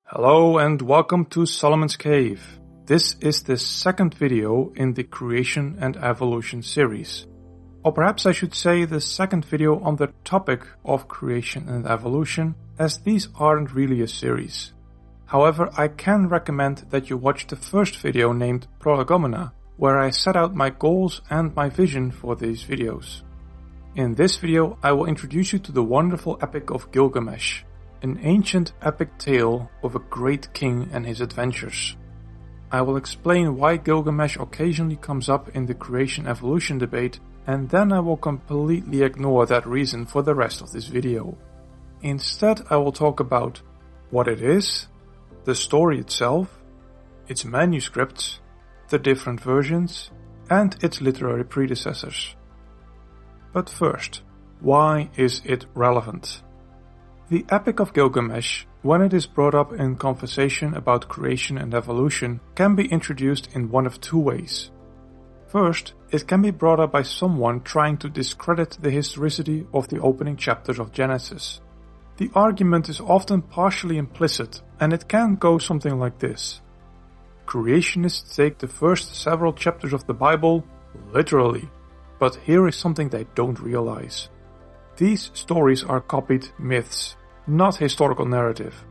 Hello and welcome to Solomon's Cave. This is the second video in the Creation and Evolution series. Or perhaps I should say the second video on the topic of creation and evolution, as these aren't really a series. However, I can recommend that you watch the first video named Prolegomena, where I set out my goals and my vision for these videos. In this video, I will introduce you to the wonderful Epic of Gilgamesh, an ancient epic tale of a great king and his adventures. I will explain why Gilgamesh occasionally comes up in the creation-evolution debate, and then I will completely ignore that reason for the rest of this video. Instead, I will talk about what it is, the story itself, its manuscripts, the different versions, and its literary predecessors. But first, why is it relevant? The Epic of Gilgamesh, when it is brought up in conversation about creation and evolution, can be introduced in one of two ways. First, it can be brought up by someone trying to discredit the historicity of the opening chapters of Genesis. The argument is often partially implicit, and it can go something like this. Creationists take the first several chapters of the Bible literally, but here is something they don't realize. These stories are copied myths, not historical narrative.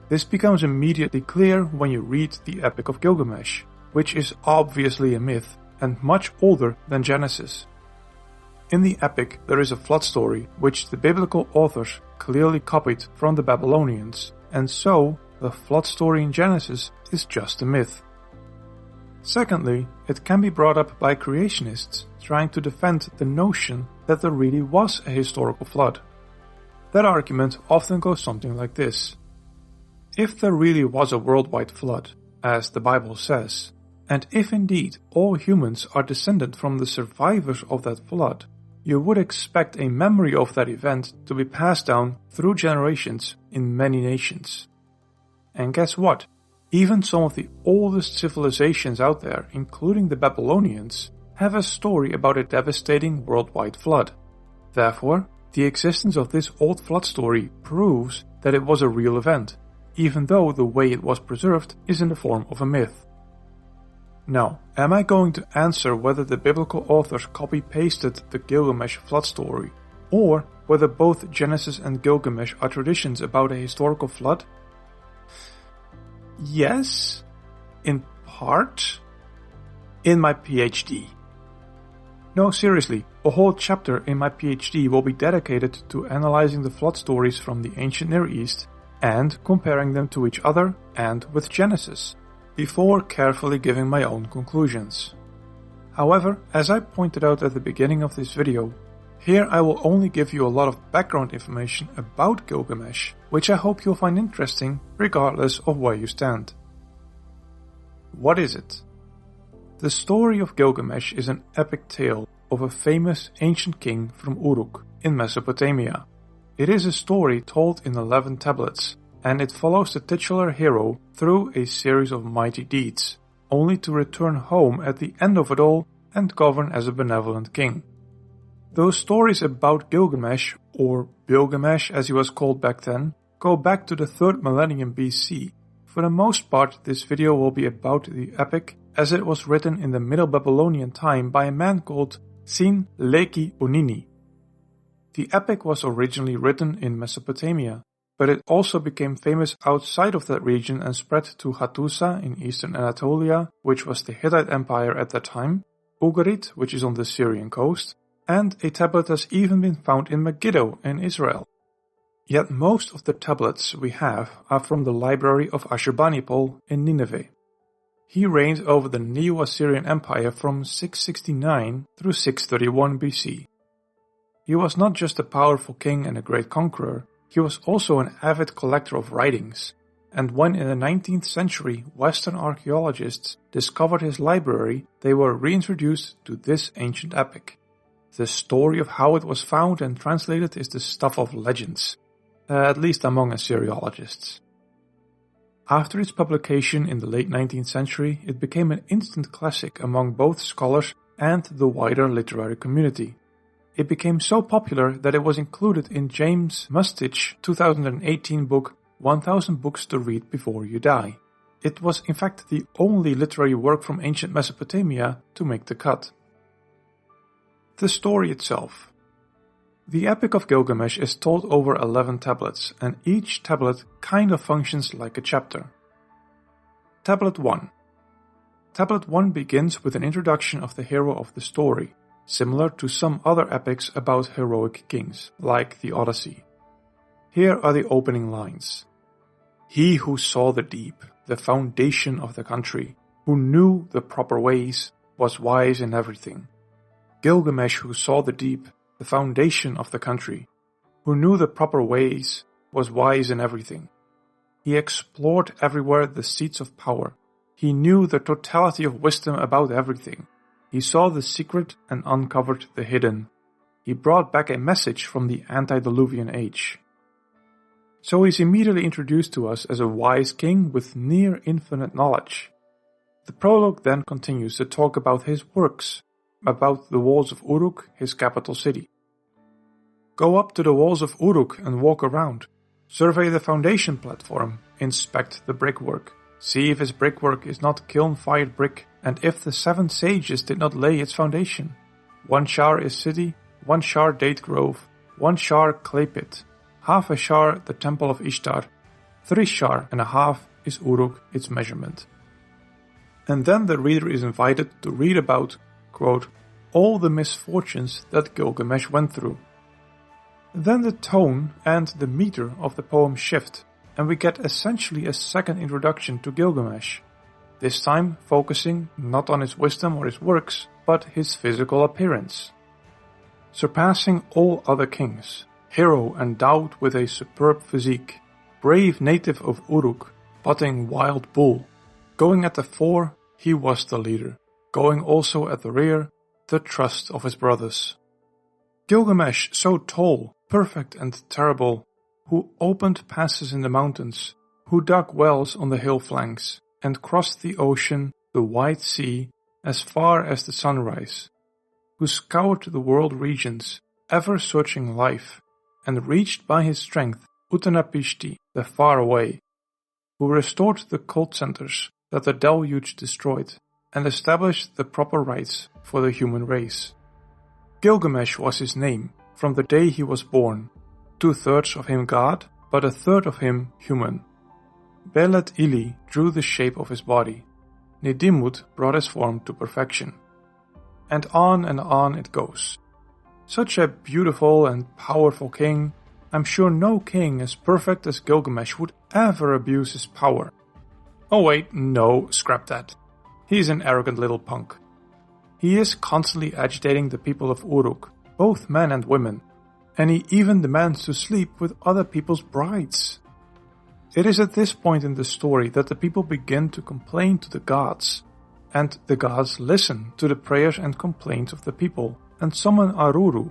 This becomes immediately clear when you read the Epic of Gilgamesh, which is obviously a myth and much older than Genesis. In the epic, there is a flood story which the biblical authors clearly copied from the Babylonians, and so the flood story in Genesis is just a myth. Secondly, it can be brought up by creationists trying to defend the notion that there really was a historical flood. That argument often goes something like this. If there really was a worldwide flood, as the Bible says, and if indeed all humans are descended from the survivors of that flood, you would expect a memory of that event to be passed down through generations in many nations. And guess what? Even some of the oldest civilizations out there, including the Babylonians, have a story about a devastating worldwide flood. Therefore, the existence of this old flood story proves that it was a real event, even though the way it was preserved is in the form of a myth. Now, am I going to answer whether the biblical authors copy-pasted the Gilgamesh flood story, or whether both Genesis and Gilgamesh are traditions about a historical flood? Yes, in part, in my PhD. No, seriously, a whole chapter in my PhD will be dedicated to analyzing the flood stories from the ancient Near East and comparing them to each other and with Genesis, before carefully giving my own conclusions. However, as I pointed out at the beginning of this video, here I will only give you a lot of background information about Gilgamesh, which I hope you'll find interesting regardless of where you stand. What is it? The story of Gilgamesh is an epic tale of a famous ancient king from Uruk in Mesopotamia. It is a story told in 11 tablets, and it follows the titular hero through a series of mighty deeds, only to return home at the end of it all and govern as a benevolent king. Those stories about Gilgamesh, or Bilgamesh as he was called back then, go back to the 3rd millennium BC. For the most part, this video will be about the epic, as it was written in the Middle Babylonian time by a man called Sin-Leqi-Unini. The epic was originally written in Mesopotamia, but it also became famous outside of that region and spread to Hattusa in eastern Anatolia, which was the Hittite Empire at that time, Ugarit, which is on the Syrian coast, and a tablet has even been found in Megiddo in Israel. Yet most of the tablets we have are from the library of Ashurbanipal in Nineveh. He reigned over the Neo-Assyrian Empire from 669 through 631 BC. He was not just a powerful king and a great conqueror, he was also an avid collector of writings, and when in the 19th century Western archaeologists discovered his library, they were reintroduced to this ancient epic. The story of how it was found and translated is the stuff of legends, at least among Assyriologists. After its publication in the late 19th century, it became an instant classic among both scholars and the wider literary community. It became so popular that it was included in James Mustich's 2018 book 1000 books to read before you die. It was in fact the only literary work from ancient Mesopotamia to make the cut. The story itself. The Epic of Gilgamesh is told over 11 tablets, and each tablet kind of functions like a chapter. Tablet 1. Tablet 1 begins with an introduction of the hero of the story, similar to some other epics about heroic kings, like the Odyssey. Here are the opening lines. He who saw the deep, the foundation of the country, who knew the proper ways, was wise in everything. Gilgamesh who saw the deep, the foundation of the country, who knew the proper ways, was wise in everything. He explored everywhere the seats of power. He knew the totality of wisdom about everything. He saw the secret and uncovered the hidden. He brought back a message from the antediluvian age. So he is immediately introduced to us as a wise king with near infinite knowledge. The prologue then continues to talk about his works, about the walls of Uruk, his capital city. Go up to the walls of Uruk and walk around. Survey the foundation platform, inspect the brickwork. See if his brickwork is not kiln-fired brick, and if the 7 sages did not lay its foundation. 1 shar is city, 1 shar date grove, 1 shar clay pit, half a shar the temple of Ishtar, 3 shar and a half is Uruk its measurement. And then the reader is invited to read about, quote, all the misfortunes that Gilgamesh went through. Then the tone and the meter of the poem shift, and we get essentially a second introduction to Gilgamesh, this time focusing not on his wisdom or his works, but his physical appearance. Surpassing all other kings, hero endowed with a superb physique, brave native of Uruk, butting wild bull, going at the fore, he was the leader, going also at the rear, the trust of his brothers. Gilgamesh, so tall, perfect and terrible, who opened passes in the mountains, who dug wells on the hill flanks, and crossed the ocean, the wide sea, as far as the sunrise, who scoured the world regions, ever searching life, and reached by his strength Uttanapishti, the far away, who restored the cult centers that the deluge destroyed, and established the proper rights for the human race. Gilgamesh was his name, from the day he was born, 2/3 of him God, but 1/3 of him human. Belet Ili drew the shape of his body. Nidimut brought his form to perfection. And on it goes. Such a beautiful and powerful king, I'm sure no king as perfect as Gilgamesh would ever abuse his power. Oh wait, no, scrap that. He's an arrogant little punk. He is constantly agitating the people of Uruk, both men and women, and he even demands to sleep with other people's brides. It is at this point in the story that the people begin to complain to the gods, and the gods listen to the prayers and complaints of the people, and summon Aruru.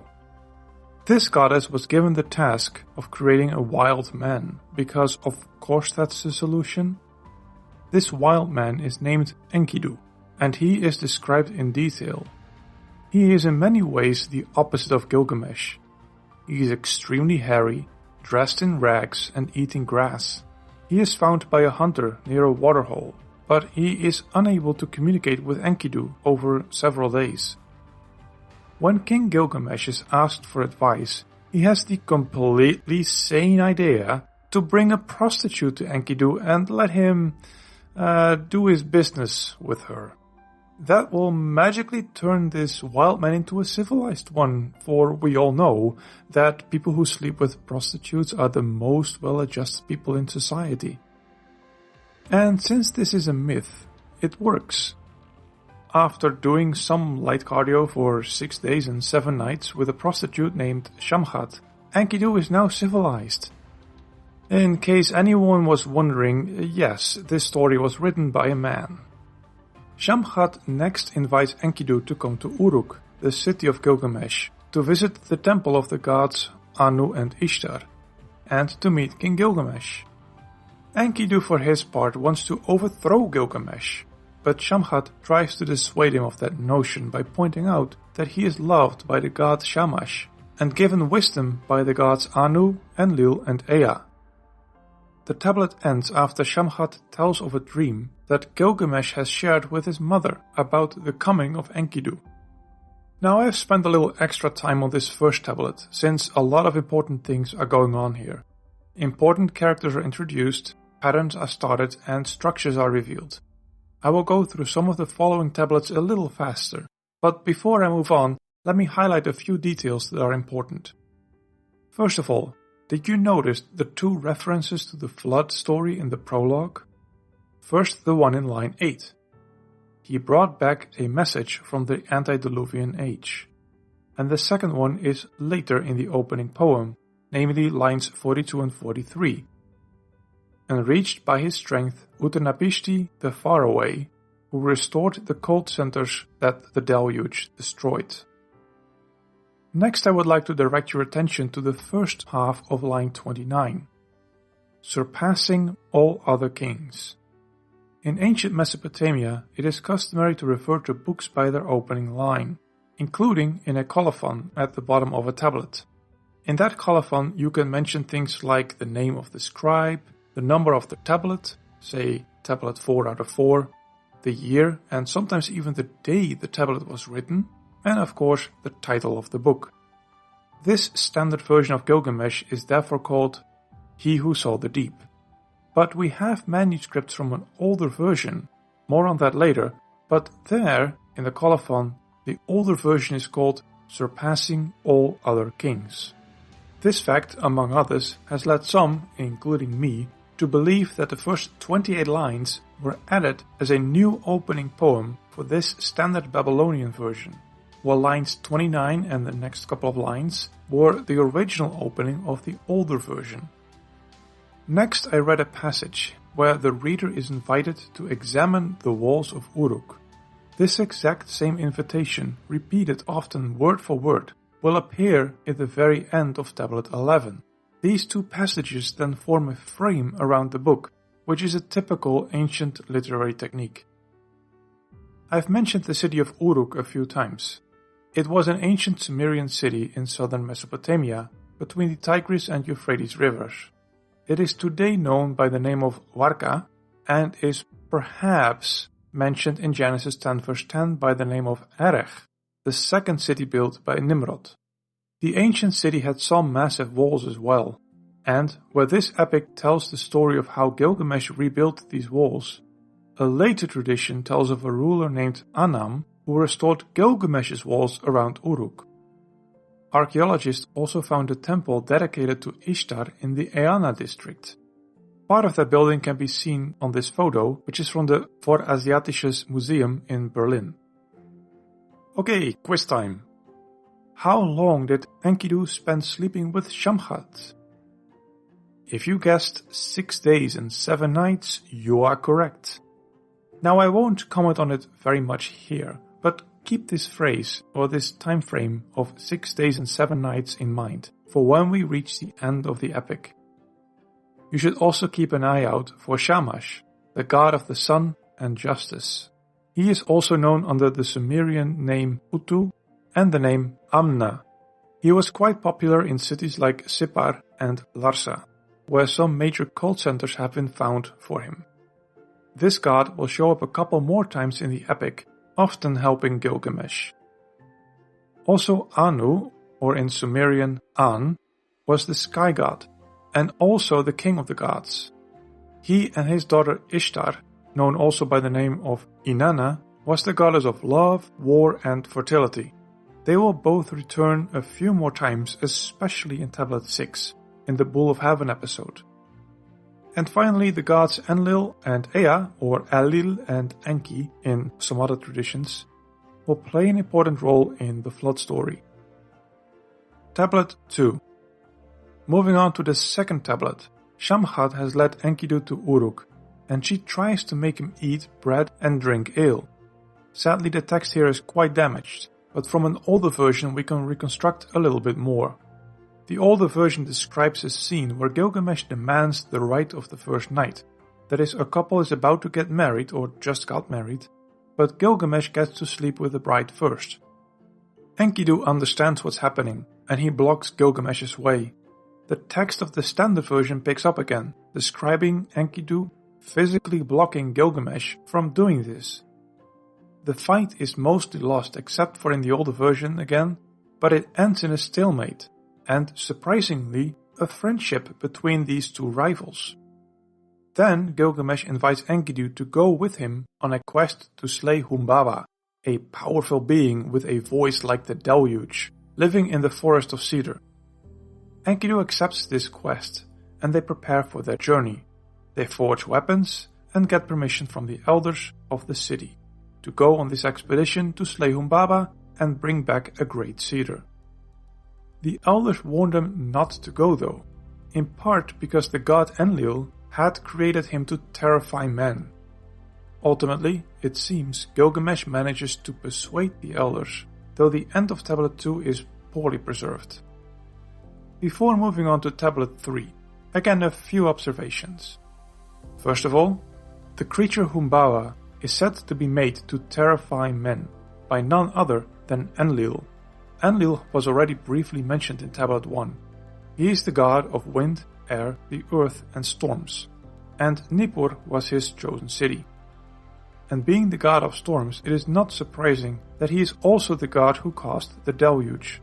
This goddess was given the task of creating a wild man, because of course that's the solution. This wild man is named Enkidu, and he is described in detail. He is in many ways the opposite of Gilgamesh. He is extremely hairy, dressed in rags and eating grass. He is found by a hunter near a waterhole, but he is unable to communicate with Enkidu over several days. When King Gilgamesh is asked for advice, he has the completely sane idea to bring a prostitute to Enkidu and let him do his business with her. That will magically turn this wild man into a civilized one, for we all know that people who sleep with prostitutes are the most well-adjusted people in society. And since this is a myth, it works. After doing some light cardio for 6 days and 7 nights with a prostitute named Shamhat, Enkidu is now civilized. In case anyone was wondering, yes, this story was written by a man. Shamhat next invites Enkidu to come to Uruk, the city of Gilgamesh, to visit the temple of the gods Anu and Ishtar, and to meet King Gilgamesh. Enkidu for his part wants to overthrow Gilgamesh, but Shamhat tries to dissuade him of that notion by pointing out that he is loved by the god Shamash, and given wisdom by the gods Anu, Enlil and Ea. The tablet ends after Shamhat tells of a dream that Gilgamesh has shared with his mother about the coming of Enkidu. Now I have spent a little extra time on this first tablet, since a lot of important things are going on here. Important characters are introduced, patterns are started, and structures are revealed. I will go through some of the following tablets a little faster, but before I move on, let me highlight a few details that are important. First of all, did you notice the two references to the flood story in the prologue? First, the one in line 8. He brought back a message from the antediluvian age. And the second one is later in the opening poem, namely lines 42 and 43. Enriched by his strength, Utnapishti the Faraway, who restored the cult centers that the deluge destroyed. Next, I would like to direct your attention to the first half of line 29. Surpassing all other kings. In ancient Mesopotamia, it is customary to refer to books by their opening line, including in a colophon at the bottom of a tablet. In that colophon, you can mention things like the name of the scribe, the number of the tablet, say tablet 4 out of 4, the year, and sometimes even the day the tablet was written, and of course the title of the book. This standard version of Gilgamesh is therefore called He Who Saw the Deep. But we have manuscripts from an older version, more on that later, but there, in the colophon, the older version is called Surpassing All Other Kings. This fact, among others, has led some, including me, to believe that the first 28 lines were added as a new opening poem for this standard Babylonian version, while lines 29 and the next couple of lines were the original opening of the older version. Next, I read a passage where the reader is invited to examine the walls of Uruk. This exact same invitation, repeated often word for word, will appear at the very end of Tablet 11. These two passages then form a frame around the book, which is a typical ancient literary technique. I've mentioned the city of Uruk a few times. It was an ancient Sumerian city in southern Mesopotamia, between the Tigris and Euphrates rivers. It is today known by the name of Warka, and is perhaps mentioned in Genesis 10 verse 10 by the name of Erech, the second city built by Nimrod. The ancient city had some massive walls as well, and where this epic tells the story of how Gilgamesh rebuilt these walls, a later tradition tells of a ruler named Anam who restored Gilgamesh's walls around Uruk. Archaeologists also found a temple dedicated to Ishtar in the Eana district. Part of that building can be seen on this photo, which is from the Vorasiatisches Museum in Berlin. Okay, quiz time. How long did Enkidu spend sleeping with Shamhat? If you guessed 6 days and 7 nights, you are correct. Now I won't comment on it very much here, but keep this phrase or this time frame of 6 days and 7 nights in mind for when we reach the end of the epic. You should also keep an eye out for Shamash, the god of the sun and justice. He is also known under the Sumerian name Utu and the name Amna. He was quite popular in cities like Sippar and Larsa, where some major cult centers have been found for him. This god will show up a couple more times in the epic, often helping Gilgamesh. Also Anu, or in Sumerian An, was the sky god, and also the king of the gods. He and his daughter Ishtar, known also by the name of Inanna, was the goddess of love, war and fertility. They will both return a few more times, especially in Tablet 6, in the Bull of Heaven episode. And finally, the gods Enlil and Ea, or Elil and Enki in some other traditions, will play an important role in the flood story. Tablet 2. Moving on to the second tablet, Shamhat has led Enkidu to Uruk, and she tries to make him eat bread and drink ale. Sadly, the text here is quite damaged, but from an older version we can reconstruct a little bit more. The older version describes a scene where Gilgamesh demands the right of the first night. That is, a couple is about to get married or just got married, but Gilgamesh gets to sleep with the bride first. Enkidu understands what's happening, and he blocks Gilgamesh's way. The text of the standard version picks up again, describing Enkidu physically blocking Gilgamesh from doing this. The fight is mostly lost except for in the older version again, but it ends in a stalemate and, surprisingly, a friendship between these two rivals. Then Gilgamesh invites Enkidu to go with him on a quest to slay Humbaba, a powerful being with a voice like the deluge, living in the forest of cedar. Enkidu accepts this quest, and they prepare for their journey. They forge weapons and get permission from the elders of the city to go on this expedition to slay Humbaba and bring back a great cedar. The elders warn them not to go though, in part because the god Enlil had created him to terrify men. Ultimately, it seems Gilgamesh manages to persuade the elders, though the end of Tablet 2 is poorly preserved. Before moving on to Tablet 3, again a few observations. First of all, the creature Humbaba is said to be made to terrify men by none other than Enlil. Enlil was already briefly mentioned in Tablet 1. He is the god of wind, air, the earth and storms, and Nippur was his chosen city. And being the god of storms, it is not surprising that he is also the god who caused the deluge.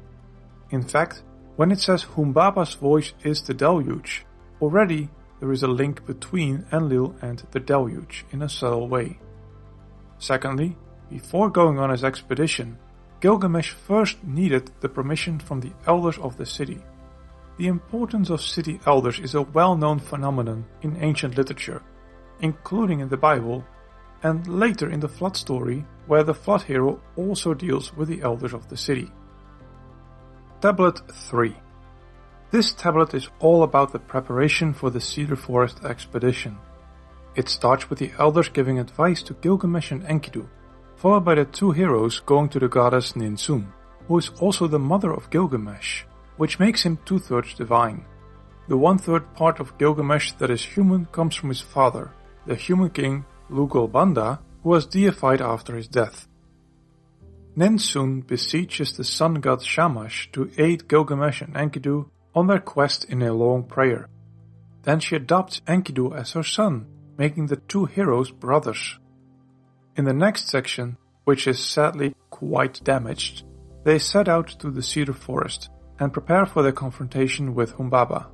In fact, when it says Humbaba's voice is the deluge, already there is a link between Enlil and the deluge in a subtle way. Secondly, before going on his expedition, Gilgamesh first needed the permission from the elders of the city. The importance of city elders is a well-known phenomenon in ancient literature, including in the Bible, and later in the flood story, where the flood hero also deals with the elders of the city. Tablet 3. This tablet is all about the preparation for the Cedar Forest expedition. It starts with the elders giving advice to Gilgamesh and Enkidu, followed by the two heroes going to the goddess Ninsun, who is also the mother of Gilgamesh, which makes him 2/3 divine. The 1/3 part of Gilgamesh that is human comes from his father, the human king Lugalbanda, who was deified after his death. Ninsun beseeches the sun god Shamash to aid Gilgamesh and Enkidu on their quest in a long prayer. Then she adopts Enkidu as her son, making the two heroes brothers. In the next section, which is sadly quite damaged, they set out to the Cedar Forest and prepare for their confrontation with Humbaba.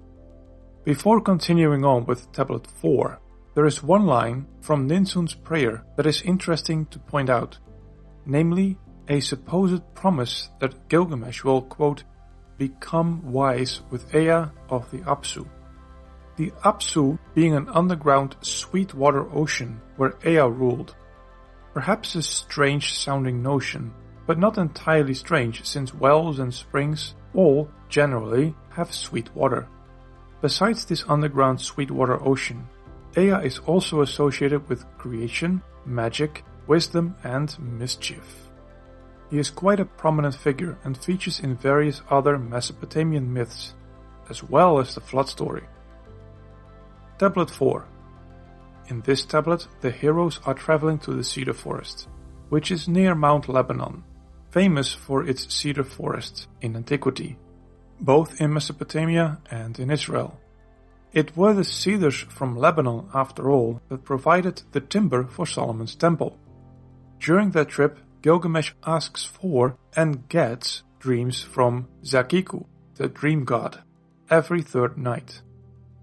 Before continuing on with Tablet 4, there is one line from Ninsun's prayer that is interesting to point out, namely a supposed promise that Gilgamesh will, quote, become wise with Ea of the Apsu. The Apsu being an underground sweet-water ocean where Ea ruled. Perhaps a strange sounding notion, but not entirely strange since wells and springs all, generally, have sweet water. Besides this underground sweet-water ocean, Ea is also associated with creation, magic, wisdom and mischief. He is quite a prominent figure and features in various other Mesopotamian myths, as well as the flood story. Tablet 4. In this tablet, the heroes are traveling to the Cedar Forest, which is near Mount Lebanon, famous for its cedar forest in antiquity, both in Mesopotamia and in Israel. It were the cedars from Lebanon, after all, that provided the timber for Solomon's temple. During that trip, Gilgamesh asks for and gets dreams from Zakiku, the dream god, every third night.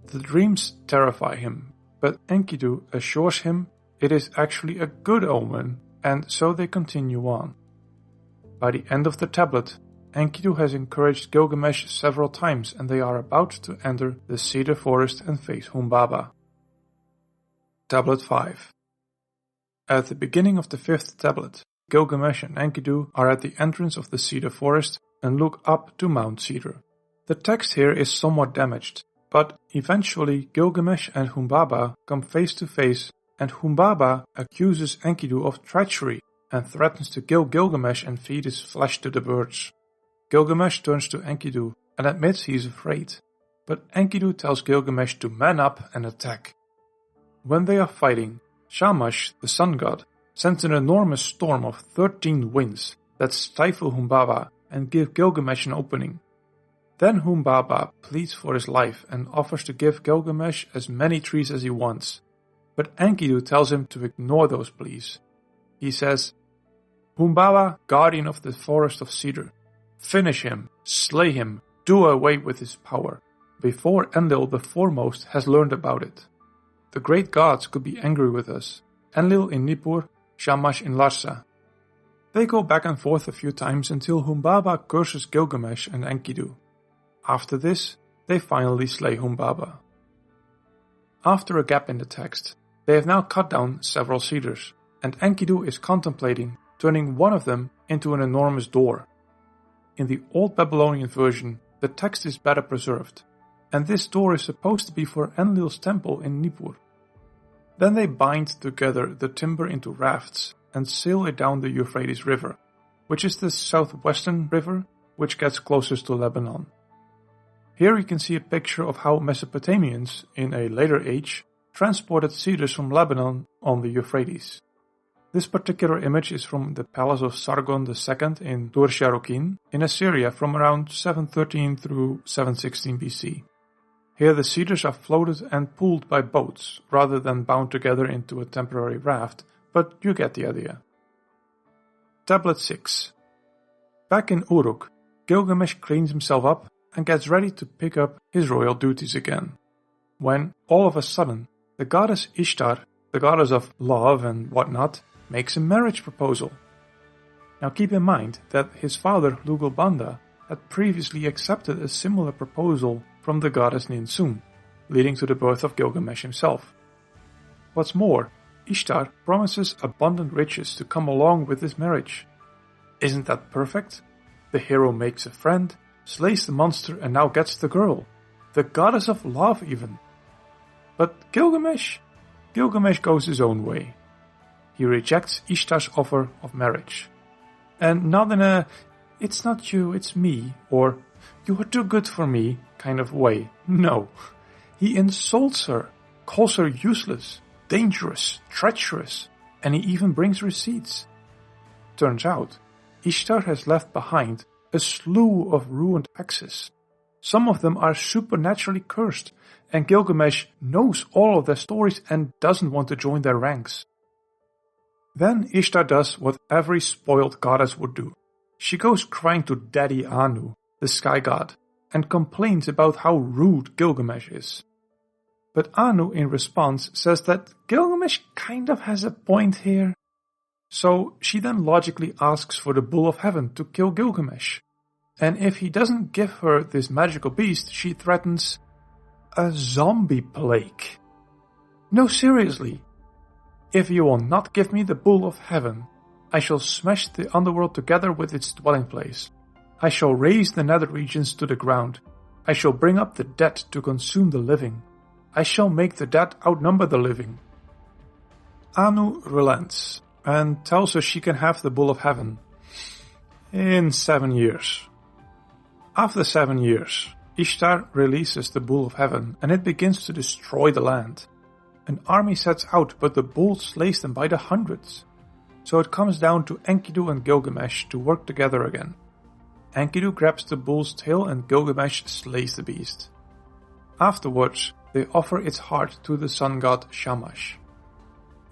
The dreams terrify him, but Enkidu assures him it is actually a good omen, and so they continue on. By the end of the tablet, Enkidu has encouraged Gilgamesh several times and they are about to enter the Cedar Forest and face Humbaba. Tablet 5. At the beginning of the 5th tablet, Gilgamesh and Enkidu are at the entrance of the Cedar Forest and look up to Mount Cedar. The text here is somewhat damaged, but eventually Gilgamesh and Humbaba come face to face and Humbaba accuses Enkidu of treachery and threatens to kill Gilgamesh and feed his flesh to the birds. Gilgamesh turns to Enkidu and admits he is afraid, but Enkidu tells Gilgamesh to man up and attack. When they are fighting, Shamash, the sun god, sends an enormous storm of 13 winds that stifle Humbaba and give Gilgamesh an opening. Then Humbaba pleads for his life and offers to give Gilgamesh as many trees as he wants, but Enkidu tells him to ignore those pleas. He says, "Humbaba, guardian of the forest of cedar, finish him, slay him, do away with his power, before Enlil the Foremost has learned about it. The great gods could be angry with us, Enlil in Nippur, Shamash in Larsa." They go back and forth a few times until Humbaba curses Gilgamesh and Enkidu. After this, they finally slay Humbaba. After a gap in the text, they have now cut down several cedars, and Enkidu is contemplating turning one of them into an enormous door. In the Old Babylonian version, the text is better preserved, and this door is supposed to be for Enlil's temple in Nippur. Then they bind together the timber into rafts and sail it down the Euphrates River, which is the southwestern river which gets closest to Lebanon. Here you can see a picture of how Mesopotamians, in a later age, transported cedars from Lebanon on the Euphrates. This particular image is from the palace of Sargon II in Dur-Sharrukin in Assyria from around 713 through 716 BC. Here the cedars are floated and pulled by boats rather than bound together into a temporary raft, but you get the idea. Tablet 6. Back in Uruk, Gilgamesh cleans himself up and gets ready to pick up his royal duties again, when, all of a sudden, the goddess Ishtar, the goddess of love and whatnot, makes a marriage proposal. Now keep in mind that his father Lugalbanda had previously accepted a similar proposal from the goddess Ninsun, leading to the birth of Gilgamesh himself. What's more, Ishtar promises abundant riches to come along with this marriage. Isn't that perfect? The hero makes a friend, slays the monster and now gets the girl. The goddess of love even. But Gilgamesh goes his own way. He rejects Ishtar's offer of marriage. And not in a, "it's not you, it's me," or "you are too good for me" kind of way. No. He insults her, calls her useless, dangerous, treacherous, and he even brings receipts. Turns out, Ishtar has left behind a slew of ruined axes. Some of them are supernaturally cursed, and Gilgamesh knows all of their stories and doesn't want to join their ranks. Then Ishtar does what every spoiled goddess would do. She goes crying to Daddy Anu, the sky god, and complains about how rude Gilgamesh is. But Anu in response says that Gilgamesh kind of has a point here. So she then logically asks for the Bull of Heaven to kill Gilgamesh. And if he doesn't give her this magical beast, she threatens a zombie plague. No, seriously. If you will not give me the Bull of Heaven, I shall smash the underworld together with its dwelling place. I shall raze the nether regions to the ground. I shall bring up the dead to consume the living. I shall make the dead outnumber the living. Anu relents and tells her she can have the Bull of Heaven in 7 years. After 7 years, Ishtar releases the Bull of Heaven and it begins to destroy the land. An army sets out, but the bull slays them by the hundreds. So it comes down to Enkidu and Gilgamesh to work together again. Enkidu grabs the bull's tail and Gilgamesh slays the beast. Afterwards, they offer its heart to the sun god Shamash.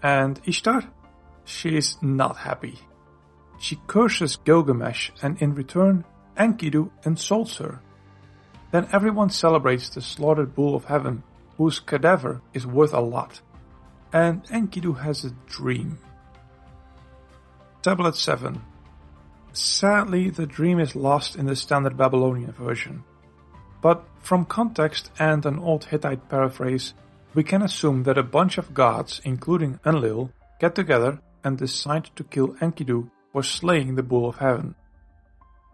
And Ishtar? She is not happy. She curses Gilgamesh and in return, Enkidu insults her. Then everyone celebrates the slaughtered Bull of Heaven, whose cadaver is worth a lot. And Enkidu has a dream. Tablet 7. Sadly, the dream is lost in the standard Babylonian version. But from context and an old Hittite paraphrase, we can assume that a bunch of gods, including Enlil, get together and decide to kill Enkidu for slaying the Bull of Heaven.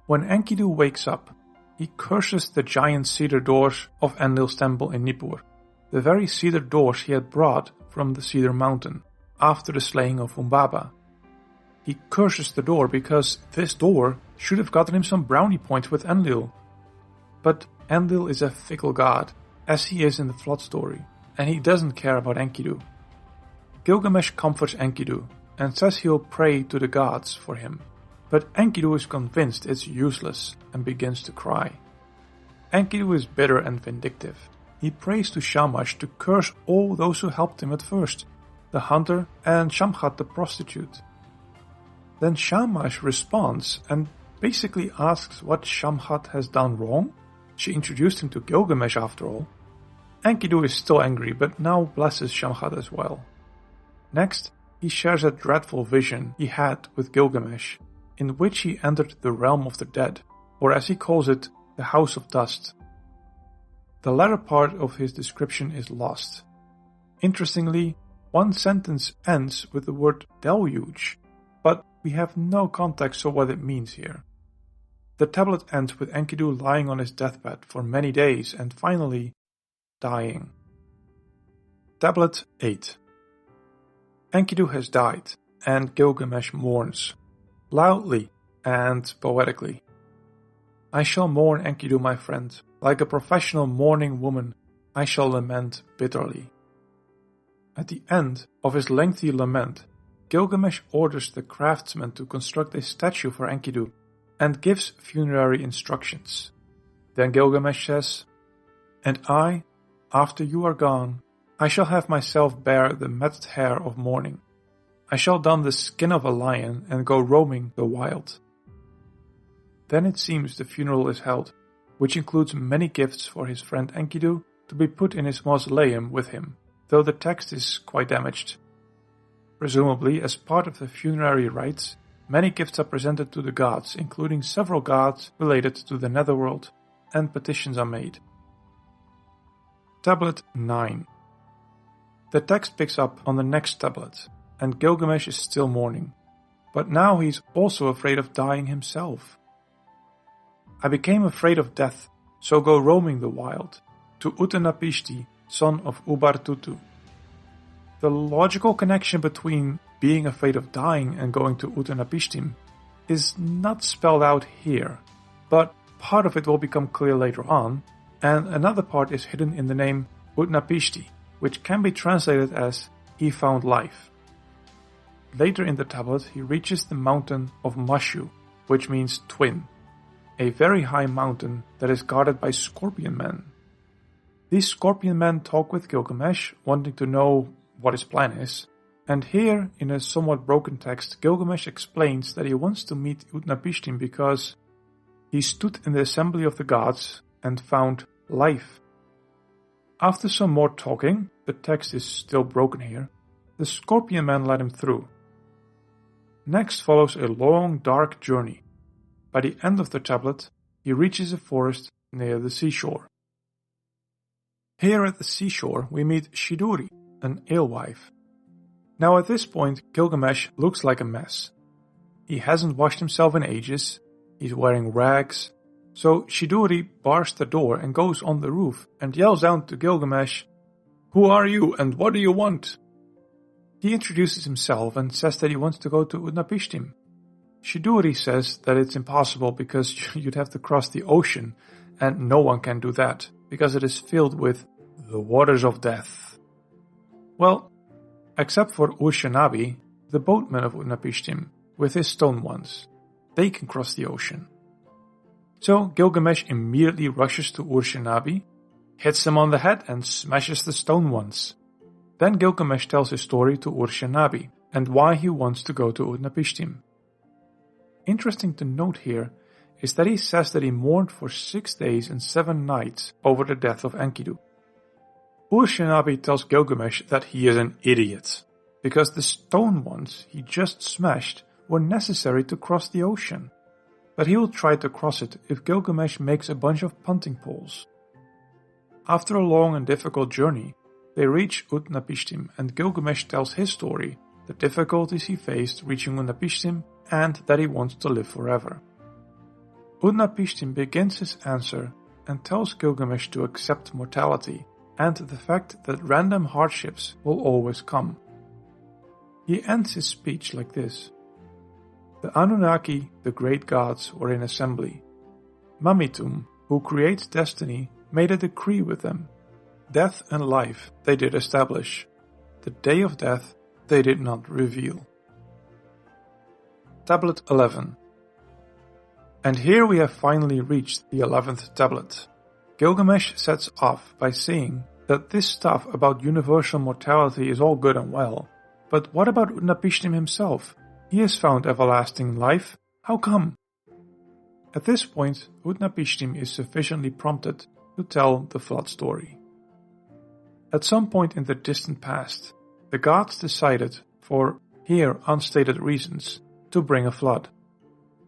When Enkidu wakes up, he curses the giant cedar doors of Enlil's temple in Nippur, the very cedar doors he had brought from the Cedar Mountain after the slaying of Humbaba. He curses the door because this door should have gotten him some brownie points with Enlil. But Enlil is a fickle god, as he is in the flood story, and he doesn't care about Enkidu. Gilgamesh comforts Enkidu and says he'll pray to the gods for him, but Enkidu is convinced it's useless and begins to cry. Enkidu is bitter and vindictive. He prays to Shamash to curse all those who helped him at first, the hunter and Shamhat the prostitute. Then Shamash responds and basically asks what Shamhat has done wrong. She introduced him to Gilgamesh after all. Enkidu is still angry, but now blesses Shamhat as well. Next, he shares a dreadful vision he had with Gilgamesh, in which he entered the realm of the dead, or as he calls it, the house of dust. The latter part of his description is lost. Interestingly, one sentence ends with the word deluge, but we have no context of what it means here. The tablet ends with Enkidu lying on his deathbed for many days and finally dying. Tablet 8. Enkidu has died, and Gilgamesh mourns, loudly and poetically. I shall mourn Enkidu, my friend, like a professional mourning woman, I shall lament bitterly. At the end of his lengthy lament, Gilgamesh orders the craftsman to construct a statue for Enkidu and gives funerary instructions. Then Gilgamesh says, "And I, after you are gone, I shall have myself bear the matted hair of mourning. I shall don the skin of a lion and go roaming the wild." Then it seems the funeral is held, which includes many gifts for his friend Enkidu to be put in his mausoleum with him, though the text is quite damaged. Presumably, as part of the funerary rites, many gifts are presented to the gods, including several gods related to the netherworld, and petitions are made. Tablet 9. The text picks up on the next tablet, and Gilgamesh is still mourning, but now he's also afraid of dying himself. I became afraid of death, so go roaming the wild, to Utanapishti, son of Ubartutu. The logical connection between being afraid of dying and going to Utanapishtim is not spelled out here, but part of it will become clear later on, and another part is hidden in the name Utnapishti, which can be translated as he found life. Later in the tablet he reaches the mountain of Mashu, which means twin, a very high mountain that is guarded by scorpion men. These scorpion men talk with Gilgamesh, wanting to know what his plan is, and here, in a somewhat broken text, Gilgamesh explains that he wants to meet Utnapishtim because he stood in the assembly of the gods and found life. After some more talking, the text is still broken here, the scorpion man let him through. Next follows a long, dark journey. By the end of the tablet, he reaches a forest near the seashore. Here at the seashore, we meet Shiduri, an alewife. Now at this point, Gilgamesh looks like a mess. He hasn't washed himself in ages, he's wearing rags, so Shiduri bars the door and goes on the roof and yells out to Gilgamesh, "Who are you and what do you want?" He introduces himself and says that he wants to go to Utnapishtim. Shiduri says that it's impossible because you'd have to cross the ocean, and no one can do that, because it is filled with the waters of death. Well, except for Urshanabi, the boatman of Utnapishtim, with his stone ones. They can cross the ocean. So Gilgamesh immediately rushes to Urshanabi, hits him on the head and smashes the stone ones. Then Gilgamesh tells his story to Urshanabi, and why he wants to go to Utnapishtim. Interesting to note here is that he says that he mourned for 6 days and 7 nights over the death of Enkidu. Urshanabi tells Gilgamesh that he is an idiot, because the stone ones he just smashed were necessary to cross the ocean. But he will try to cross it if Gilgamesh makes a bunch of punting poles. After a long and difficult journey, they reach Utnapishtim and Gilgamesh tells his story, the difficulties he faced reaching Utnapishtim, and that he wants to live forever. Utnapishtim begins his answer and tells Gilgamesh to accept mortality and the fact that random hardships will always come. He ends his speech like this. The Anunnaki, the great gods, were in assembly. Mamitum, who creates destiny, made a decree with them. Death and life they did establish. The day of death they did not reveal. Tablet 11. And here we have finally reached the 11th tablet. Gilgamesh sets off by saying that this stuff about universal mortality is all good and well, but what about Utnapishtim himself? He has found everlasting life. How come? At this point, Utnapishtim is sufficiently prompted to tell the flood story. At some point in the distant past, the gods decided, for here unstated reasons, to bring a flood.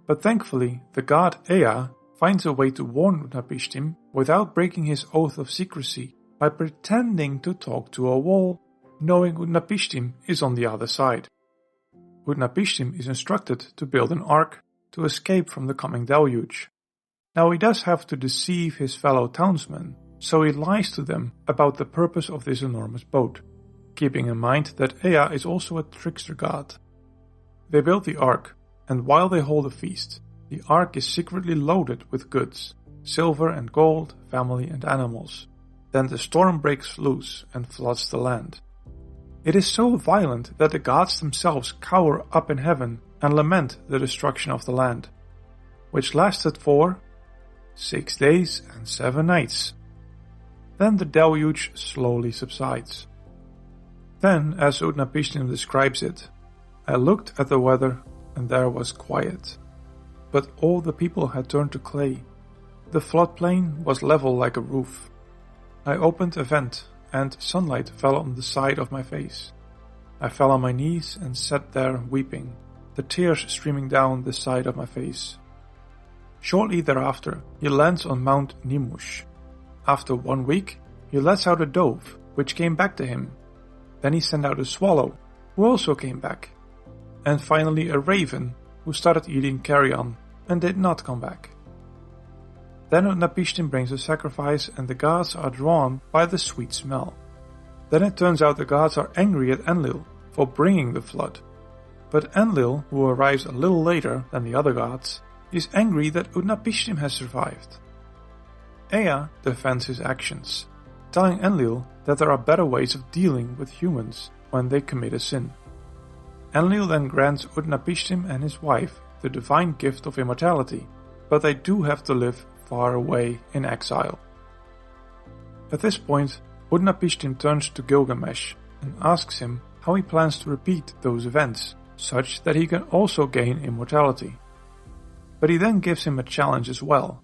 But thankfully, the god Ea finds a way to warn Utnapishtim without breaking his oath of secrecy by pretending to talk to a wall, knowing Utnapishtim is on the other side. Utnapishtim is instructed to build an ark to escape from the coming deluge. Now he does have to deceive his fellow townsmen, so he lies to them about the purpose of this enormous boat, keeping in mind that Ea is also a trickster god. They build the ark, and while they hold a feast, the ark is secretly loaded with goods, silver and gold, family and animals. Then the storm breaks loose and floods the land. It is so violent that the gods themselves cower up in heaven and lament the destruction of the land, which lasted for 6 days and 7 nights. Then the deluge slowly subsides. Then, as Utnapishtim describes it, I looked at the weather and there was quiet. But all the people had turned to clay. The floodplain was level like a roof. I opened a vent and sunlight fell on the side of my face. I fell on my knees and sat there weeping, the tears streaming down the side of my face. Shortly thereafter, he lands on Mount Nimush. After 1 week, he lets out a dove, which came back to him. Then he sent out a swallow, who also came back. And finally a raven, who started eating carrion and did not come back. Then Utnapishtim brings a sacrifice and the gods are drawn by the sweet smell. Then it turns out the gods are angry at Enlil for bringing the flood. But Enlil, who arrives a little later than the other gods, is angry that Utnapishtim has survived. Ea defends his actions, telling Enlil that there are better ways of dealing with humans when they commit a sin. Enlil then grants Utnapishtim and his wife the divine gift of immortality, but they do have to live far away in exile. At this point, Utnapishtim turns to Gilgamesh and asks him how he plans to repeat those events, such that he can also gain immortality. But he then gives him a challenge as well.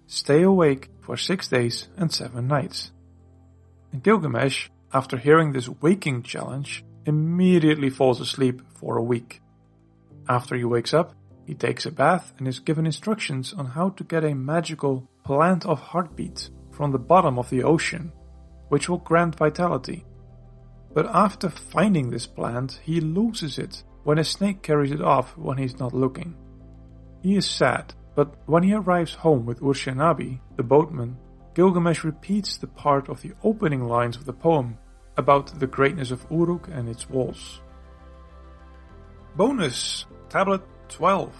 Stay awake for 6 days and 7 nights. And Gilgamesh, after hearing this waking challenge, immediately falls asleep for a week. After he wakes up, he takes a bath and is given instructions on how to get a magical plant of heartbeat from the bottom of the ocean, which will grant vitality. But after finding this plant, he loses it when a snake carries it off when he's not looking. He is sad, but when he arrives home with Urshanabi, the boatman, Gilgamesh repeats the part of the opening lines of the poem about the greatness of Uruk and its walls. Bonus! Tablet 12.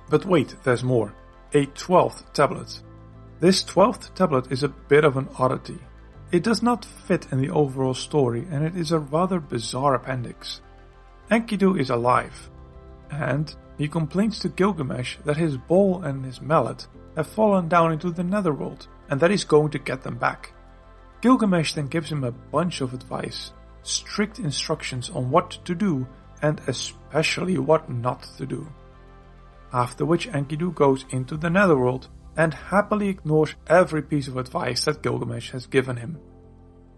But wait, there's more. A 12th tablet. This 12th tablet is a bit of an oddity. It does not fit in the overall story and it is a rather bizarre appendix. Enkidu is alive, and he complains to Gilgamesh that his bowl and his mallet have fallen down into the netherworld and that he's going to get them back. Gilgamesh then gives him a bunch of advice, strict instructions on what to do and especially what not to do. After which Enkidu goes into the netherworld and happily ignores every piece of advice that Gilgamesh has given him.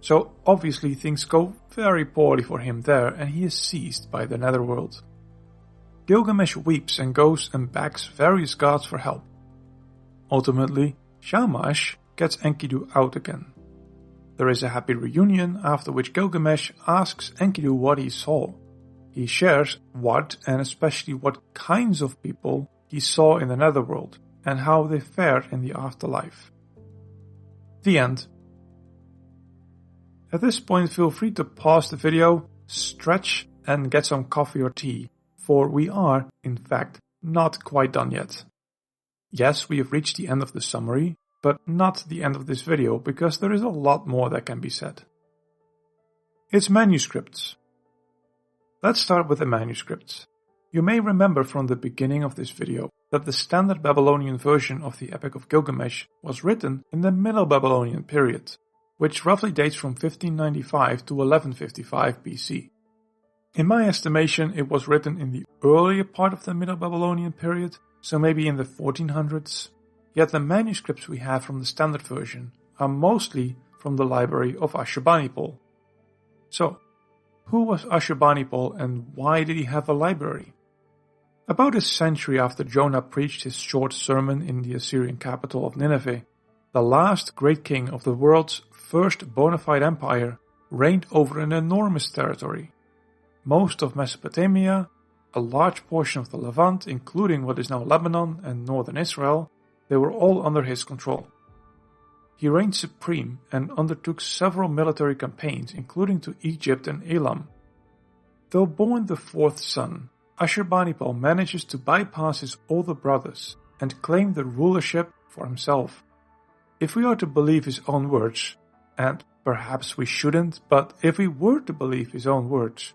So obviously things go very poorly for him there and he is seized by the netherworld. Gilgamesh weeps and goes and begs various gods for help. Ultimately, Shamash gets Enkidu out again. There is a happy reunion, after which Gilgamesh asks Enkidu what he saw. He shares what and especially what kinds of people he saw in the netherworld and how they fared in the afterlife. The end. At this point, feel free to pause the video, stretch and get some coffee or tea, for we are, in fact, not quite done yet. Yes, we have reached the end of the summary, but not the end of this video because there is a lot more that can be said. It's manuscripts. Let's start with the manuscripts. You may remember from the beginning of this video that the standard Babylonian version of the Epic of Gilgamesh was written in the Middle Babylonian period, which roughly dates from 1595 to 1155 BC. In my estimation, it was written in the earlier part of the Middle Babylonian period, so maybe in the 1400s, yet the manuscripts we have from the standard version are mostly from the library of Ashurbanipal. So, who was Ashurbanipal and why did he have a library? About a century after Jonah preached his short sermon in the Assyrian capital of Nineveh, the last great king of the world's first bona fide empire reigned over an enormous territory. Most of Mesopotamia, a large portion of the Levant, including what is now Lebanon and northern Israel, they were all under his control. He reigned supreme and undertook several military campaigns, including to Egypt and Elam. Though born the fourth son, Ashurbanipal manages to bypass his older brothers and claim the rulership for himself. If we are to believe his own words, and perhaps we shouldn't, but if we were to believe his own words,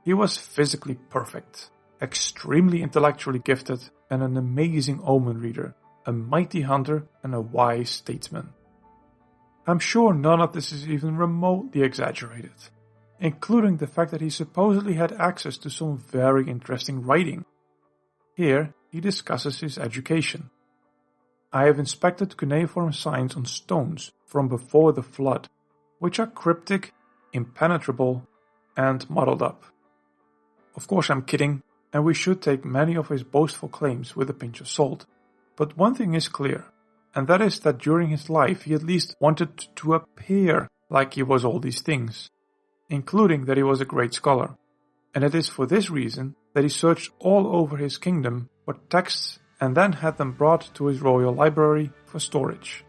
he was physically perfect, extremely intellectually gifted, and an amazing omen reader, a mighty hunter, and a wise statesman. I'm sure none of this is even remotely exaggerated, including the fact that he supposedly had access to some very interesting writing. Here, he discusses his education. I have inspected cuneiform signs on stones from before the flood, which are cryptic, impenetrable, and muddled up. Of course I'm kidding, and we should take many of his boastful claims with a pinch of salt. But one thing is clear, and that is that during his life he at least wanted to appear like he was all these things, including that he was a great scholar. And it is for this reason that he searched all over his kingdom for texts and then had them brought to his royal library for storage.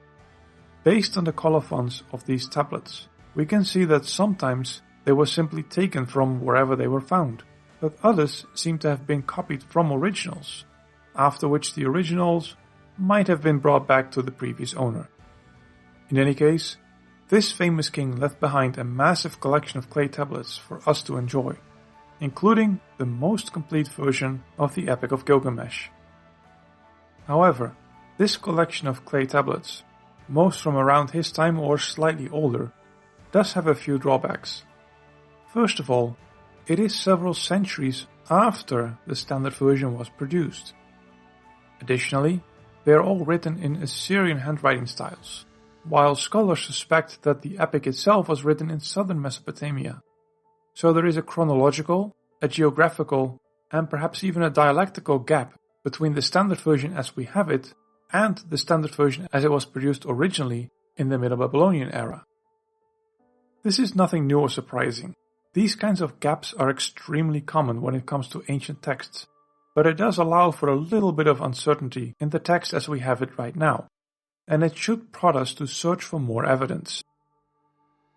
Based on the colophons of these tablets, we can see that sometimes they were simply taken from wherever they were found, but others seem to have been copied from originals, after which the originals might have been brought back to the previous owner. In any case, this famous king left behind a massive collection of clay tablets for us to enjoy, including the most complete version of the Epic of Gilgamesh. However, this collection of clay tablets, most from around his time or slightly older, does have a few drawbacks. First of all, it is several centuries after the standard version was produced. Additionally, they are all written in Assyrian handwriting styles, while scholars suspect that the epic itself was written in southern Mesopotamia. So there is a chronological, a geographical, and perhaps even a dialectical gap between the standard version as we have it and the standard version as it was produced originally in the Middle Babylonian era. This is nothing new or surprising. These kinds of gaps are extremely common when it comes to ancient texts, but it does allow for a little bit of uncertainty in the text as we have it right now, and it should prod us to search for more evidence.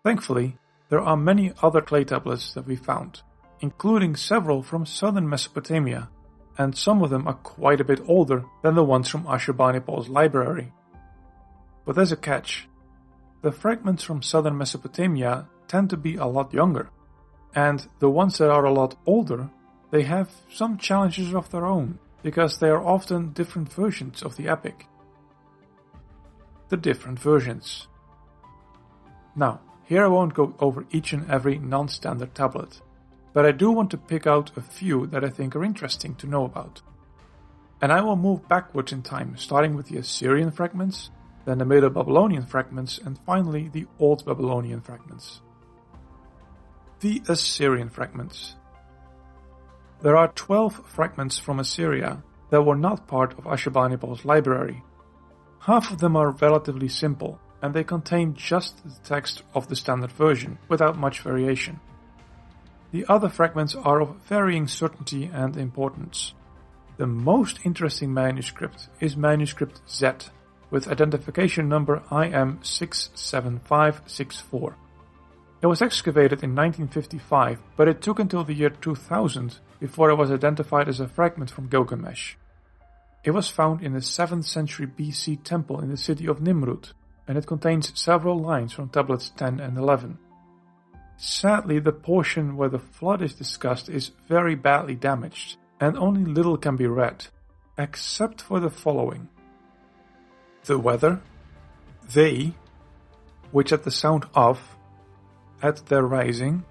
Thankfully, there are many other clay tablets that we found, including several from southern Mesopotamia, and some of them are quite a bit older than the ones from Ashurbanipal's library. But there's a catch. The fragments from southern Mesopotamia tend to be a lot younger, and the ones that are a lot older, they have some challenges of their own, because they are often different versions of the epic. The different versions. Now, here I won't go over each and every non-standard tablet, but I do want to pick out a few that I think are interesting to know about. And I will move backwards in time, starting with the Assyrian fragments, then the Middle Babylonian fragments, and finally the Old Babylonian fragments. The Assyrian fragments. There are 12 fragments from Assyria that were not part of Ashurbanipal's library. Half of them are relatively simple, and they contain just the text of the standard version, without much variation. The other fragments are of varying certainty and importance. The most interesting manuscript is manuscript Z, with identification number IM 67564. It was excavated in 1955, but it took until the year 2000 before it was identified as a fragment from Gilgamesh. It was found in a 7th century BC temple in the city of Nimrud, and it contains several lines from tablets 10 and 11. Sadly, the portion where the flood is discussed is very badly damaged, and only little can be read, except for the following: the weather, they, which at the sound of, at their rising,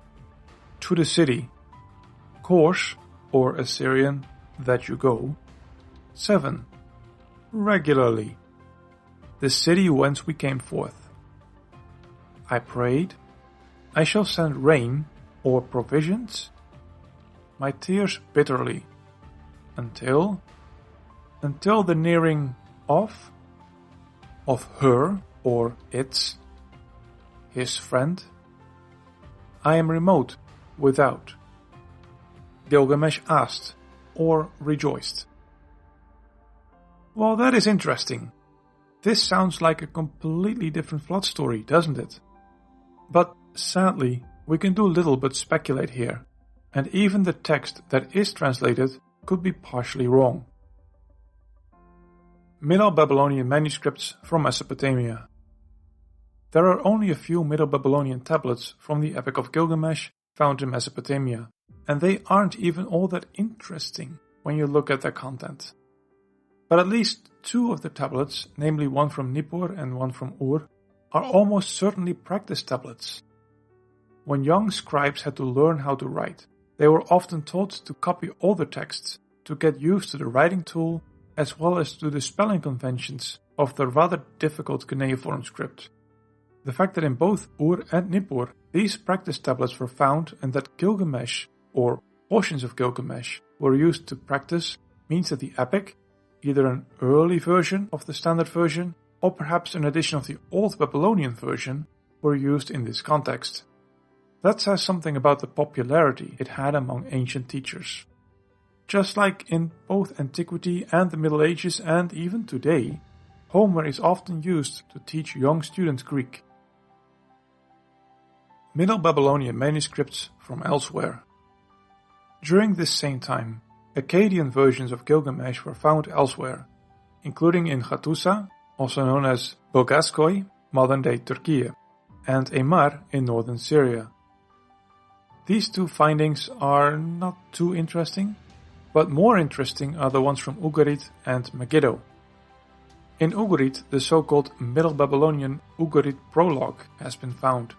to the city, course, or Assyrian, that you go. 7. Regularly, the city whence we came forth. I prayed, I shall send rain, or provisions, my tears bitterly, until the nearing of her, or its, his friend. I am remote, without. Gilgamesh asked, or rejoiced. Well, that is interesting. This sounds like a completely different flood story, doesn't it? But sadly, we can do little but speculate here, and even the text that is translated could be partially wrong. Middle Babylonian manuscripts from Mesopotamia. There are only a few Middle Babylonian tablets from the Epic of Gilgamesh found in Mesopotamia, and they aren't even all that interesting when you look at their content. But at least 2 of the tablets, namely one from Nippur and one from Ur, are almost certainly practice tablets. When young scribes had to learn how to write, they were often taught to copy older texts to get used to the writing tool as well as to the spelling conventions of the rather difficult cuneiform script. The fact that in both Ur and Nippur these practice tablets were found and that Gilgamesh, or portions of Gilgamesh, were used to practice means that the epic, either an early version of the standard version or perhaps an edition of the Old Babylonian version, were used in this context. That says something about the popularity it had among ancient teachers. Just like in both antiquity and the Middle Ages and even today, Homer is often used to teach young students Greek. Middle Babylonian manuscripts from elsewhere. During this same time, Akkadian versions of Gilgamesh were found elsewhere, including in Hattusa, also known as Bogaskoi, modern-day Turkey, and Emar in northern Syria. These 2 findings are not too interesting, but more interesting are the ones from Ugarit and Megiddo. In Ugarit, the so-called Middle Babylonian Ugarit prologue has been found.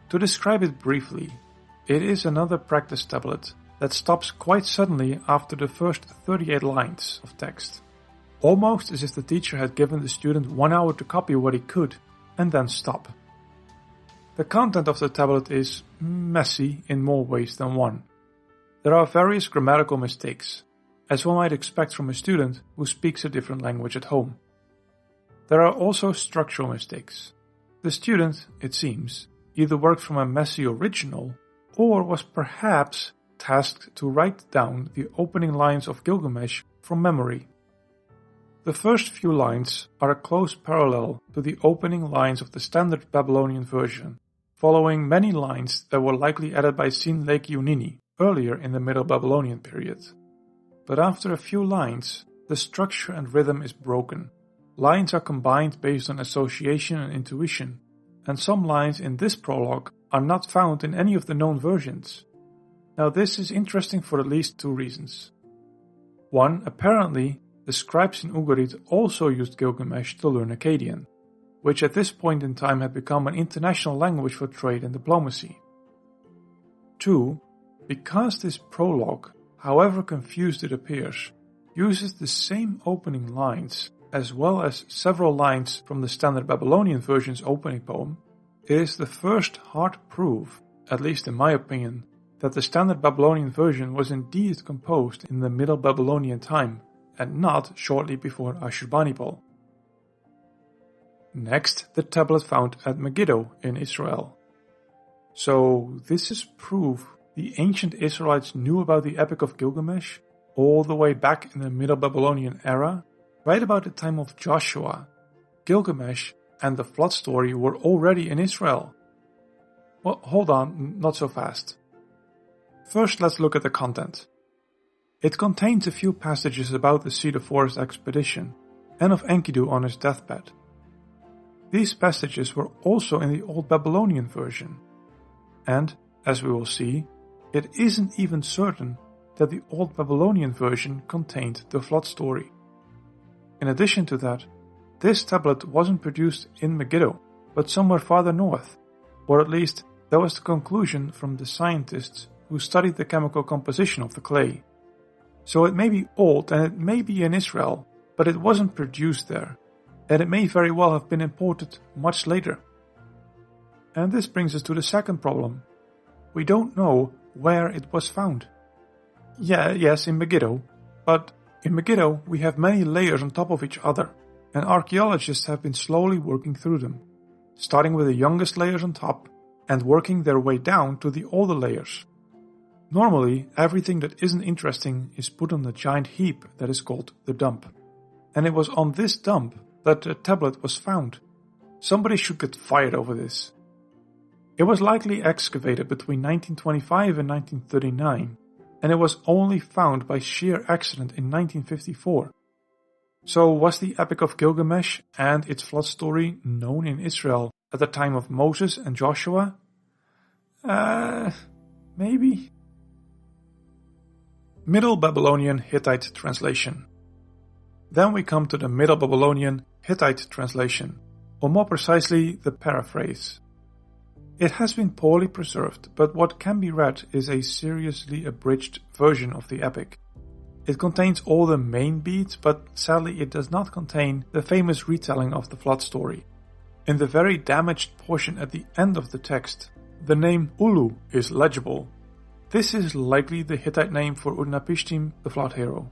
To describe it briefly, it is another practice tablet that stops quite suddenly after the first 38 lines of text, almost as if the teacher had given the student 1 hour to copy what he could and then stop. The content of the tablet is messy in more ways than one. There are various grammatical mistakes, as one might expect from a student who speaks a different language at home. There are also structural mistakes. The student, it seems, either worked from a messy original or was perhaps tasked to write down the opening lines of Gilgamesh from memory. The first few lines are a close parallel to the opening lines of the standard Babylonian version, following many lines that were likely added by Sin-Lake Unini earlier in the Middle Babylonian period. But after a few lines, the structure and rhythm is broken. Lines are combined based on association and intuition, and some lines in this prologue are not found in any of the known versions. Now this is interesting for at least 2 reasons. One, apparently, the scribes in Ugarit also used Gilgamesh to learn Akkadian, which at this point in time had become an international language for trade and diplomacy. 2, because this prologue, however confused it appears, uses the same opening lines as well as several lines from the standard Babylonian version's opening poem, it is the first hard proof, at least in my opinion, that the standard Babylonian version was indeed composed in the Middle Babylonian time and not shortly before Ashurbanipal. Next, the tablet found at Megiddo in Israel. So this is proof the ancient Israelites knew about the Epic of Gilgamesh all the way back in the Middle Babylonian era. Right about the time of Joshua, Gilgamesh and the flood story were already in Israel. Well, hold on, not so fast. First, let's look at the content. It contains a few passages about the Cedar Forest expedition and of Enkidu on his deathbed. These passages were also in the Old Babylonian version, and, as we will see, it isn't even certain that the Old Babylonian version contained the flood story. In addition to that, this tablet wasn't produced in Megiddo, but somewhere farther north, or at least that was the conclusion from the scientists who studied the chemical composition of the clay. So it may be old and it may be in Israel, but it wasn't produced there, and it may very well have been imported much later. And this brings us to the second problem. We don't know where it was found. Yes, in Megiddo, but in Megiddo we have many layers on top of each other, and archaeologists have been slowly working through them, starting with the youngest layers on top and working their way down to the older layers. Normally, everything that isn't interesting is put on the giant heap that is called the dump. And it was on this dump that the tablet was found. Somebody should get fired over this. It was likely excavated between 1925 and 1939, and it was only found by sheer accident in 1954. So was the Epic of Gilgamesh and its flood story known in Israel at the time of Moses and Joshua? Maybe. Middle Babylonian Hittite translation. Then we come to the Middle Babylonian Hittite translation, or more precisely the paraphrase. It has been poorly preserved, but what can be read is a seriously abridged version of the epic. It contains all the main beats, but sadly it does not contain the famous retelling of the flood story. In the very damaged portion at the end of the text, the name Ulu is legible. This is likely the Hittite name for Utnapishtim, the flood hero.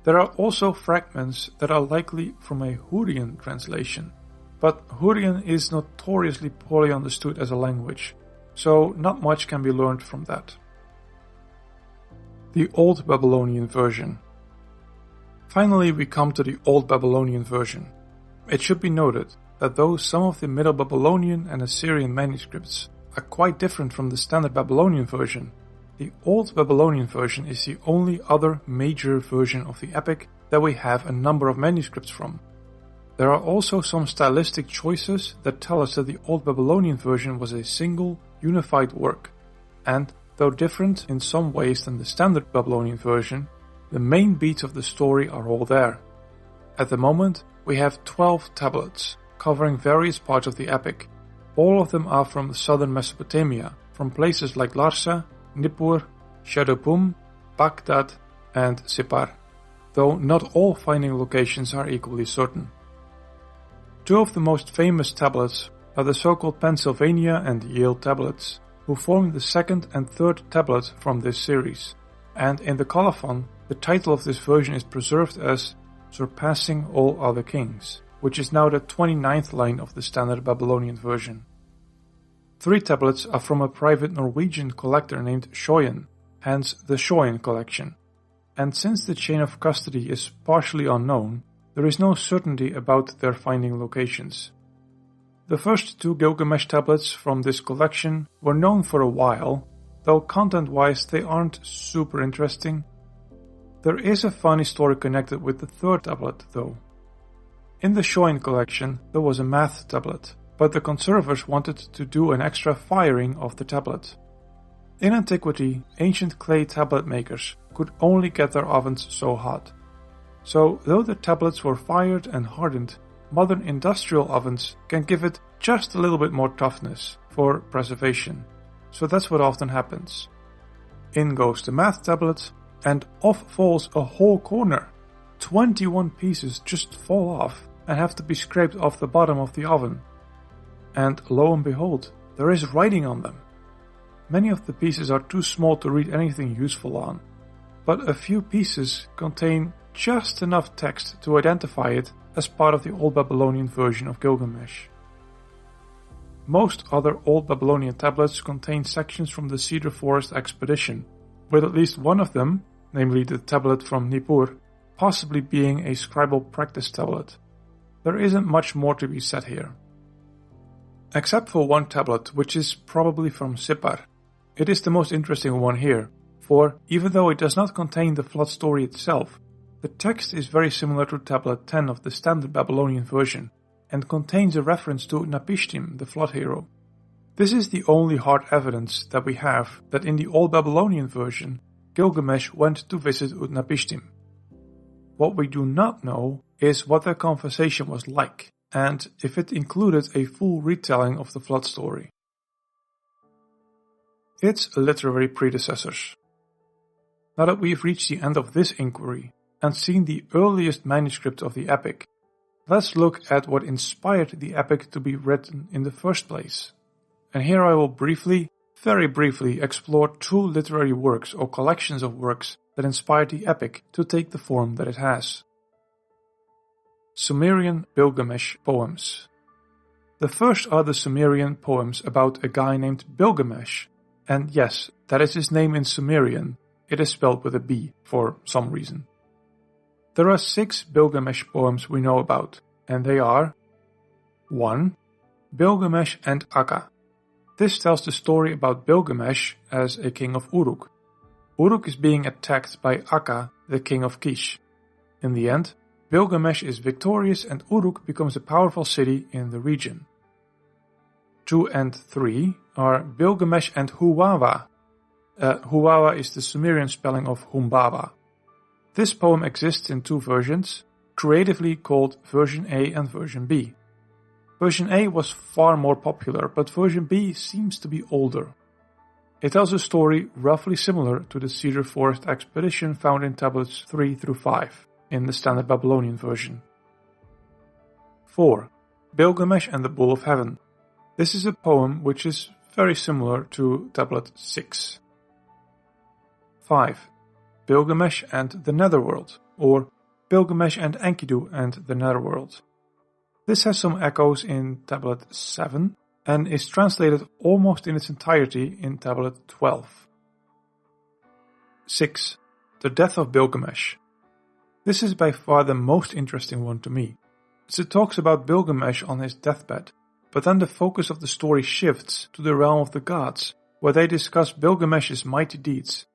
There are also fragments that are likely from a Hurrian translation, but Hurrian is notoriously poorly understood as a language, so not much can be learned from that. The Old Babylonian version. Finally, we come to the Old Babylonian version. It should be noted that though some of the Middle Babylonian and Assyrian manuscripts are quite different from the standard Babylonian version, the Old Babylonian version is the only other major version of the epic that we have a number of manuscripts from. There are also some stylistic choices that tell us that the Old Babylonian version was a single, unified work, and though different in some ways than the standard Babylonian version, the main beats of the story are all there. At the moment, we have 12 tablets, covering various parts of the epic. All of them are from southern Mesopotamia, from places like Larsa, Nippur, Shadopum, Baghdad, and Sippar, though not all finding locations are equally certain. Two of the most famous tablets are the so-called Pennsylvania and Yale tablets, who form the second and third tablet from this series, and in the colophon, the title of this version is preserved as Surpassing All Other Kings, which is now the 29th line of the standard Babylonian version. 3 tablets are from a private Norwegian collector named Schoyen, hence the Schoyen collection. And since the chain of custody is partially unknown, there is no certainty about their finding locations. The first 2 Gilgamesh tablets from this collection were known for a while, though content-wise they aren't super interesting. There is a funny story connected with the 3rd tablet, though. In the Schoyen collection, there was a math tablet, but the conservators wanted to do an extra firing of the tablet. In antiquity, ancient clay tablet makers could only get their ovens so hot. So, though the tablets were fired and hardened, modern industrial ovens can give it just a little bit more toughness for preservation. So that's what often happens. In goes the math tablet, and off falls a whole corner. 21 pieces just fall off and have to be scraped off the bottom of the oven. And lo and behold, there is writing on them. Many of the pieces are too small to read anything useful on, but a few pieces contain just enough text to identify it as part of the Old Babylonian version of Gilgamesh. Most other Old Babylonian tablets contain sections from the Cedar Forest expedition, with at least one of them, namely the tablet from Nippur, possibly being a scribal practice tablet. There isn't much more to be said here. Except for one tablet, which is probably from Sippar. It is the most interesting one here, for even though it does not contain the flood story itself, the text is very similar to tablet 10 of the standard Babylonian version, and contains a reference to Utnapishtim, the flood hero. This is the only hard evidence that we have that in the Old Babylonian version, Gilgamesh went to visit Utnapishtim. What we do not know is what their conversation was like, and if it included a full retelling of the flood story. Its literary predecessors. Now that we've reached the end of this inquiry and seen the earliest manuscript of the epic, let's look at what inspired the epic to be written in the first place. And here I will very briefly explore two literary works or collections of works that inspired the epic to take the form that it has. Sumerian Gilgamesh poems. The first are the Sumerian poems about a guy named Gilgamesh, and yes, that is his name in Sumerian. It is spelled with a B for some reason. There are 6 Gilgamesh poems we know about, and they are 1. Gilgamesh and Akka. This tells the story about Gilgamesh as a king of Uruk. Uruk is being attacked by Akka, the king of Kish. In the end, Gilgamesh is victorious and Uruk becomes a powerful city in the region. 2 and 3 are Gilgamesh and Huwawa. Huwawa is the Sumerian spelling of Humbaba. This poem exists in 2 versions, creatively called version A and version B. Version A was far more popular, but version B seems to be older. It tells a story roughly similar to the Cedar Forest expedition found in tablets 3 through 5 in the standard Babylonian version. 4. Gilgamesh and the Bull of Heaven. This is a poem which is very similar to tablet 6. 5. Gilgamesh and the Netherworld, or Gilgamesh and Enkidu and the Netherworld. This has some echoes in tablet 7 and is translated almost in its entirety in tablet 12. 6. The Death of Gilgamesh. This is by far the most interesting one to me, as it talks about Gilgamesh on his deathbed, but then the focus of the story shifts to the realm of the gods, where they discuss Gilgamesh's mighty deeds,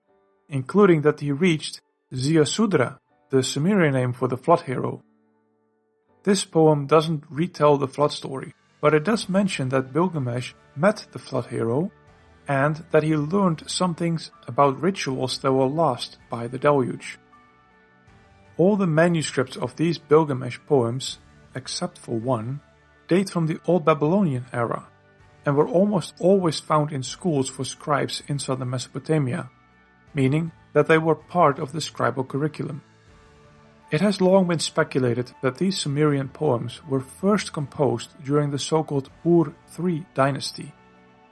including that he reached Ziusudra, the Sumerian name for the flood hero. This poem doesn't retell the flood story, but it does mention that Gilgamesh met the flood hero and that he learned some things about rituals that were lost by the deluge. All the manuscripts of these Gilgamesh poems, except for one, date from the Old Babylonian era and were almost always found in schools for scribes in southern Mesopotamia, meaning that they were part of the scribal curriculum. It has long been speculated that these Sumerian poems were first composed during the so-called Ur-III dynasty,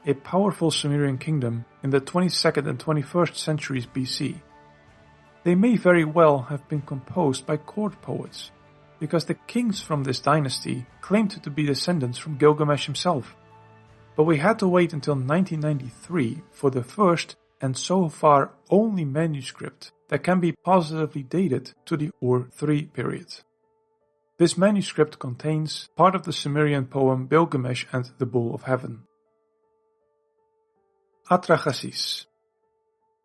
a powerful Sumerian kingdom in the 22nd and 21st centuries BC. They may very well have been composed by court poets, because the kings from this dynasty claimed to be descendants from Gilgamesh himself. But we had to wait until 1993 for the first and so far only manuscript that can be positively dated to the Ur-III period. This manuscript contains part of the Sumerian poem Gilgamesh and the Bull of Heaven. Atrahasis.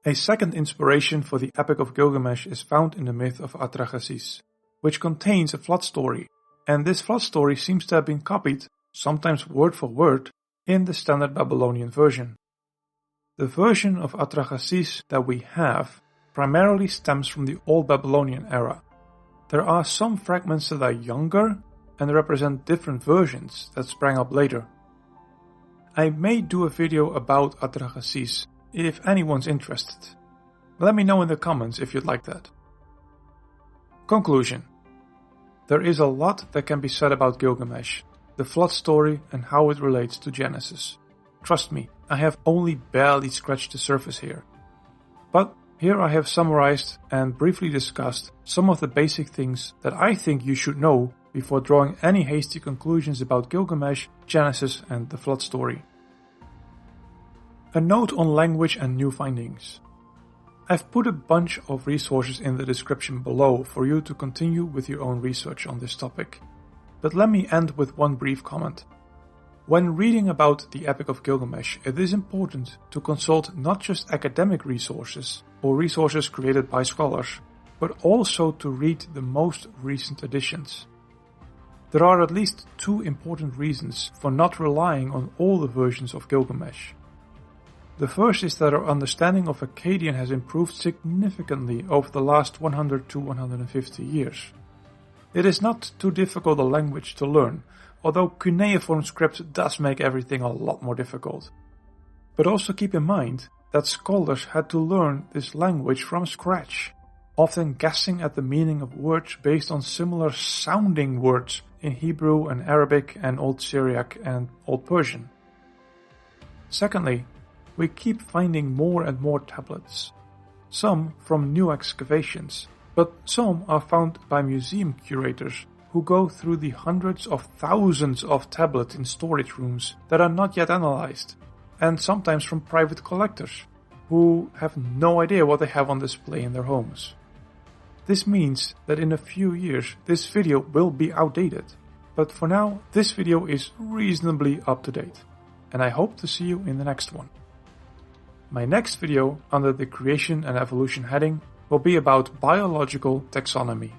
A second inspiration for the Epic of Gilgamesh is found in the myth of Atrahasis, which contains a flood story, and this flood story seems to have been copied, sometimes word for word, in the standard Babylonian version. The version of Atrahasis that we have primarily stems from the Old Babylonian era. There are some fragments that are younger and represent different versions that sprang up later. I may do a video about Atrahasis if anyone's interested. Let me know in the comments if you'd like that. Conclusion. There is a lot that can be said about Gilgamesh, the flood story and how it relates to Genesis. Trust me, I have only barely scratched the surface here. But here I have summarized and briefly discussed some of the basic things that I think you should know before drawing any hasty conclusions about Gilgamesh, Genesis and the flood story. A note on language and new findings. I've put a bunch of resources in the description below for you to continue with your own research on this topic. But let me end with one brief comment. When reading about the Epic of Gilgamesh, it is important to consult not just academic resources or resources created by scholars, but also to read the most recent editions. There are at least 2 important reasons for not relying on all the versions of Gilgamesh. The first is that our understanding of Akkadian has improved significantly over the last 100 to 150 years. It is not too difficult a language to learn, although cuneiform script does make everything a lot more difficult. But also keep in mind that scholars had to learn this language from scratch, often guessing at the meaning of words based on similar sounding words in Hebrew and Arabic and Old Syriac and Old Persian. Secondly, we keep finding more and more tablets, some from new excavations, but some are found by museum curators who go through the hundreds of thousands of tablets in storage rooms that are not yet analyzed, and sometimes from private collectors who have no idea what they have on display in their homes. This means that in a few years this video will be outdated, but for now this video is reasonably up to date, and I hope to see you in the next one. My next video under the Creation and Evolution heading will be about biological taxonomy.